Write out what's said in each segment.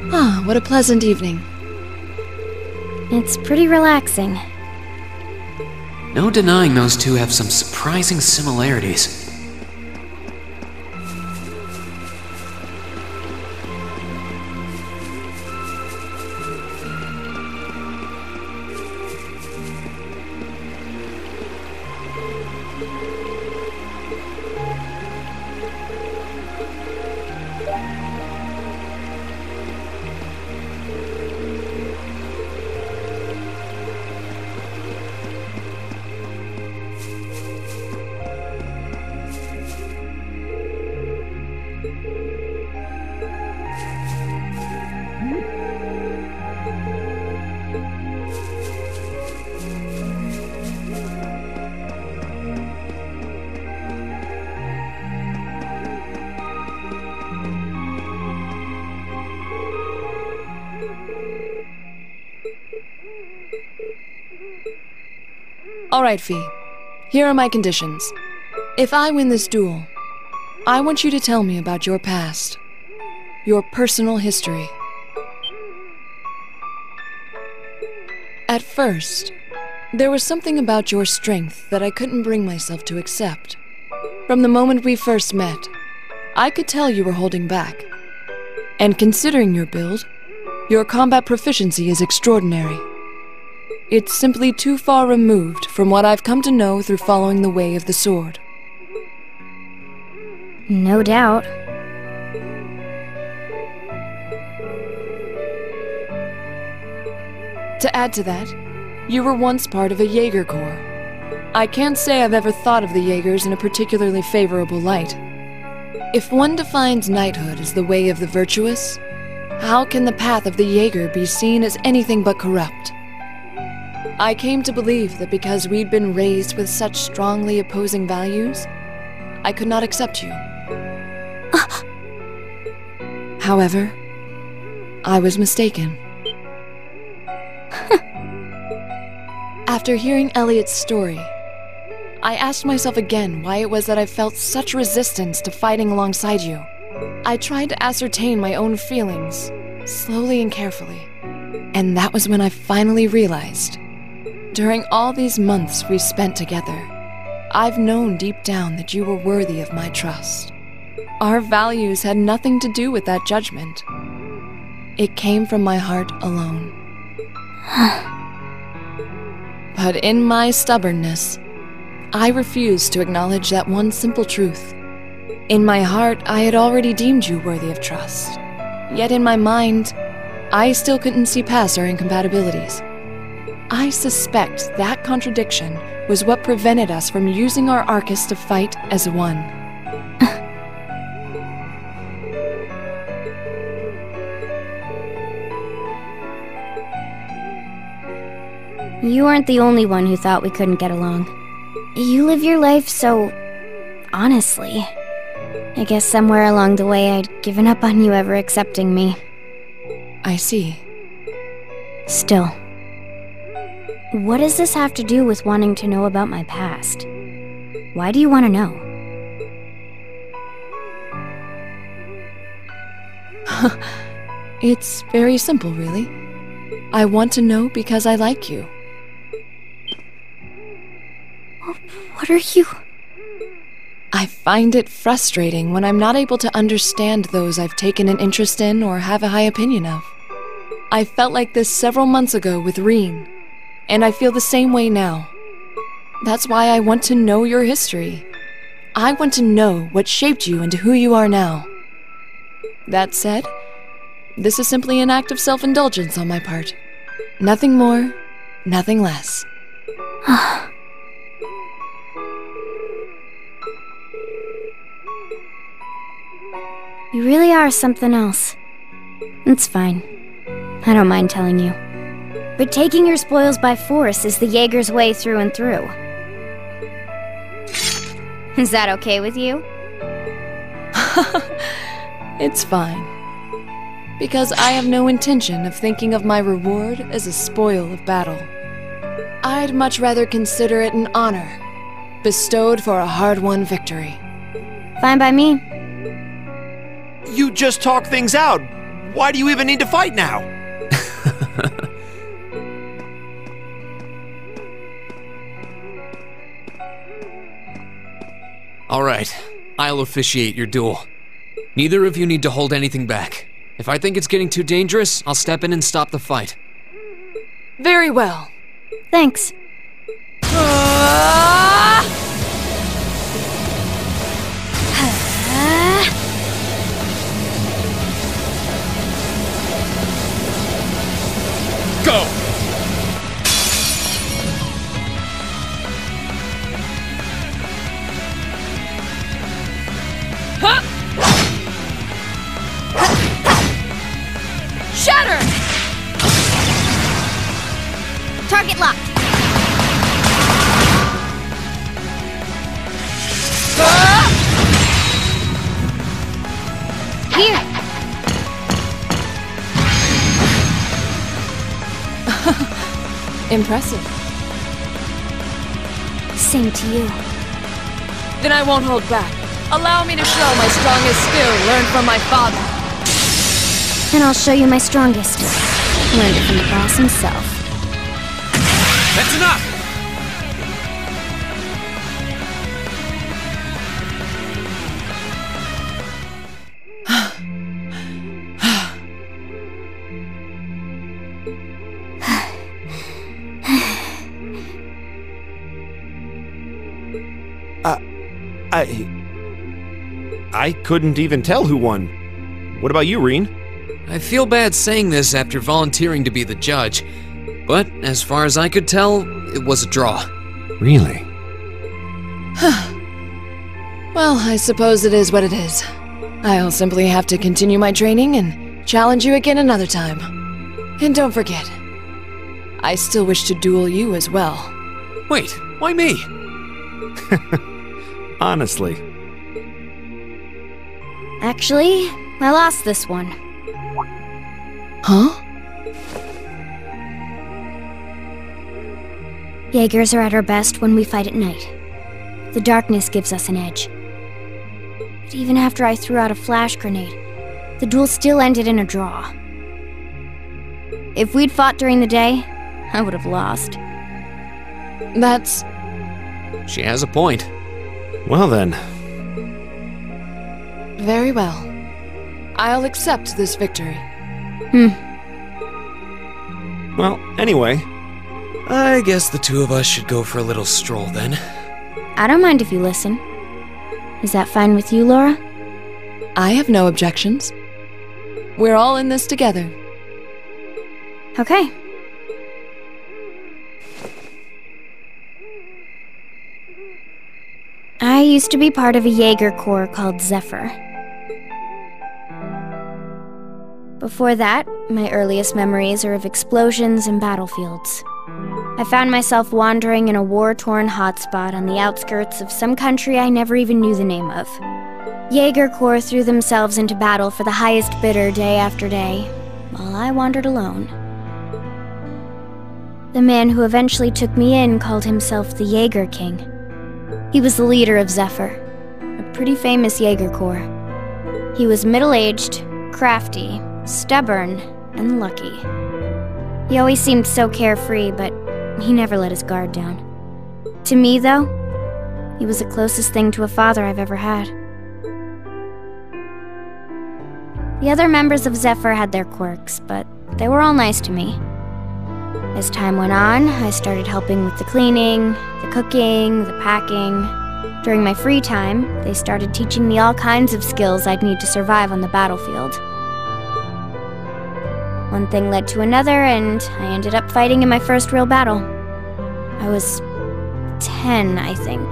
Ah, what a pleasant evening. It's pretty relaxing. No denying those two have some surprising similarities. Alright, Fee. Here are my conditions. If I win this duel, I want you to tell me about your past. Your personal history. At first, there was something about your strength that I couldn't bring myself to accept. From the moment we first met, I could tell you were holding back. And considering your build, your combat proficiency is extraordinary. It's simply too far removed from what I've come to know through following the way of the sword. No doubt. To add to that, you were once part of a Jaeger Corps. I can't say I've ever thought of the Jaegers in a particularly favorable light. If one defines knighthood as the way of the virtuous, how can the path of the Jaeger be seen as anything but corrupt? I came to believe that because we'd been raised with such strongly opposing values, I could not accept you. However, I was mistaken. After hearing Elliot's story, I asked myself again why it was that I felt such resistance to fighting alongside you. I tried to ascertain my own feelings, slowly and carefully, and that was when I finally realized. During all these months we've spent together, I've known deep down that you were worthy of my trust. Our values had nothing to do with that judgment. It came from my heart alone. But in my stubbornness, I refused to acknowledge that one simple truth. In my heart, I had already deemed you worthy of trust. Yet in my mind, I still couldn't see past our incompatibilities. I suspect that contradiction was what prevented us from using our Arcus to fight as one. You weren't the only one who thought we couldn't get along. You live your life so... honestly. I guess somewhere along the way I'd given up on you ever accepting me. I see. Still. What does this have to do with wanting to know about my past? Why do you want to know? It's very simple, really. I want to know because I like you. What are you... I find it frustrating when I'm not able to understand those I've taken an interest in or have a high opinion of. I felt like this several months ago with Reen, and I feel the same way now. That's why I want to know your history. I want to know what shaped you into who you are now. That said, this is simply an act of self-indulgence on my part. Nothing more, nothing less. You really are something else. It's fine. I don't mind telling you. But taking your spoils by force is the Jaeger's way through and through. Is that okay with you? It's fine. Because I have no intention of thinking of my reward as a spoil of battle. I'd much rather consider it an honor, bestowed for a hard-won victory. Fine by me. You just talk things out. Why do you even need to fight now? All right, I'll officiate your duel. Neither of you need to hold anything back. If I think it's getting too dangerous, I'll step in and stop the fight. Very well. Thanks. Go! Shatter! Target locked. Here. Impressive. Same to you. Then I won't hold back. Allow me to show my strongest skill learned from my father. And I'll show you my strongest. Learned it from the boss himself. That's enough! I couldn't even tell who won. What about you, Reen? I feel bad saying this after volunteering to be the judge, but as far as I could tell, it was a draw. Really? Well, I suppose it is what it is. I'll simply have to continue my training and challenge you again another time. And don't forget, I still wish to duel you as well. Wait, why me? Honestly. Actually, I lost this one. Huh? Jaegers are at our best when we fight at night. The darkness gives us an edge. But even after I threw out a flash grenade, the duel still ended in a draw. If we'd fought during the day, I would have lost. That's... She has a point. Well then. very well. I'll accept this victory. Well, anyway. I guess the two of us should go for a little stroll then. I don't mind if you listen. Is that fine with you, Laura? I have no objections. We're all in this together. Okay. I used to be part of a Jaeger Corps called Zephyr. Before that, my earliest memories are of explosions and battlefields. I found myself wandering in a war-torn hotspot on the outskirts of some country I never even knew the name of. Jaeger Corps threw themselves into battle for the highest bidder day after day, while I wandered alone. The man who eventually took me in called himself the Jaeger King. He was the leader of Zephyr, a pretty famous Jaeger Corps. He was middle-aged, crafty, stubborn, and lucky. He always seemed so carefree, but he never let his guard down. To me, though, he was the closest thing to a father I've ever had. The other members of Zephyr had their quirks, but they were all nice to me. As time went on, I started helping with the cleaning, the cooking, the packing. During my free time, they started teaching me all kinds of skills I'd need to survive on the battlefield. One thing led to another, and I ended up fighting in my first real battle. I was 10, I think.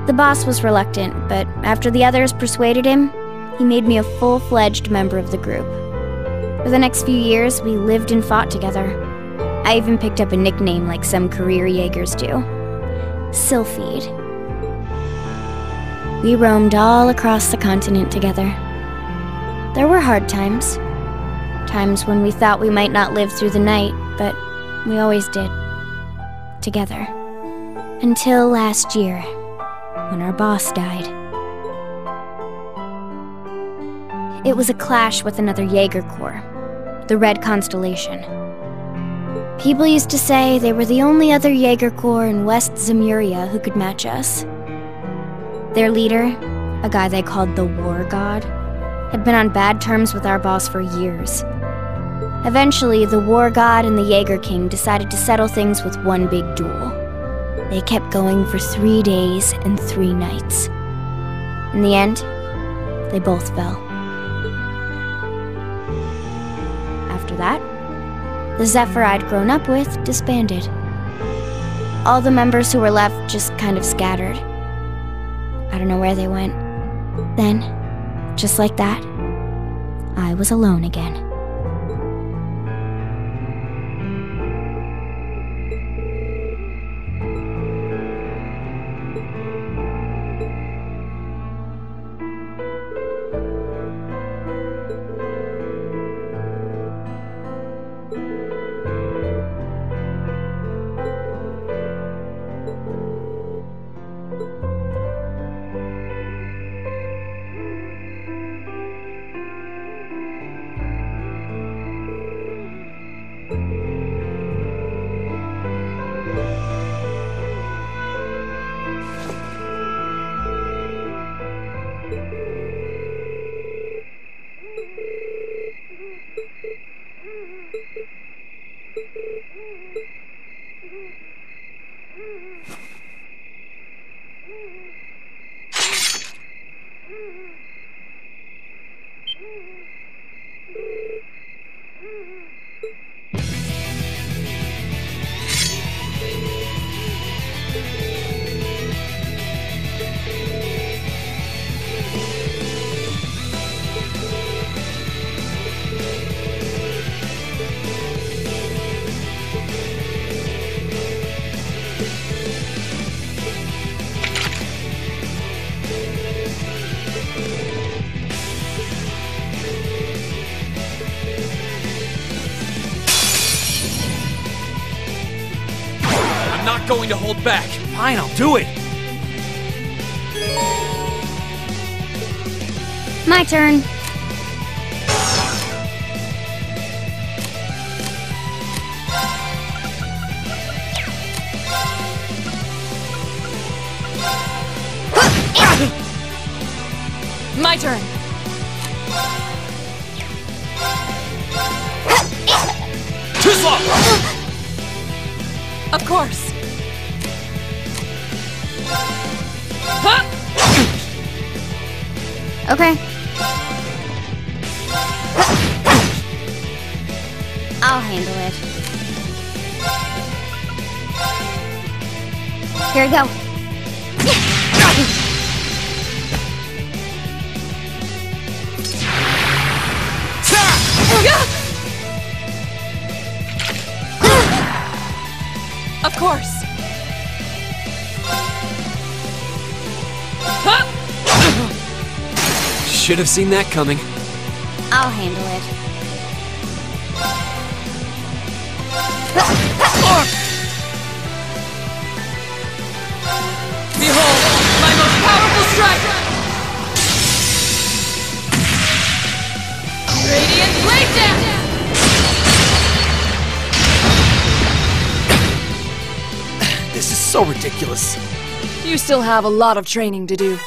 The boss was reluctant, but after the others persuaded him, he made me a full-fledged member of the group. For the next few years, we lived and fought together. I even picked up a nickname like some career Jaegers do. Sylphide. We roamed all across the continent together. There were hard times. Times when we thought we might not live through the night, but we always did. Together. Until last year, when our boss died. It was a clash with another Jaeger Corps, the Red Constellation. People used to say they were the only other Jaeger Corps in West Zemuria who could match us. Their leader, a guy they called the War God, had been on bad terms with our boss for years. Eventually, the War God and the Jaeger King decided to settle things with one big duel. They kept going for 3 days and 3 nights. In the end, they both fell. After that, the Zephyr I'd grown up with disbanded. All the members who were left just kind of scattered. I don't know where they went. Then, just like that, I was alone again. Going to hold back. Fine, I'll do it. My turn. My turn. Too slow! Of course. Okay. I'll handle it. Here we go. course. Should have seen that coming. I'll handle it. Behold, my most powerful strike! Radiant Blade Dance! This is so ridiculous. You still have a lot of training to do.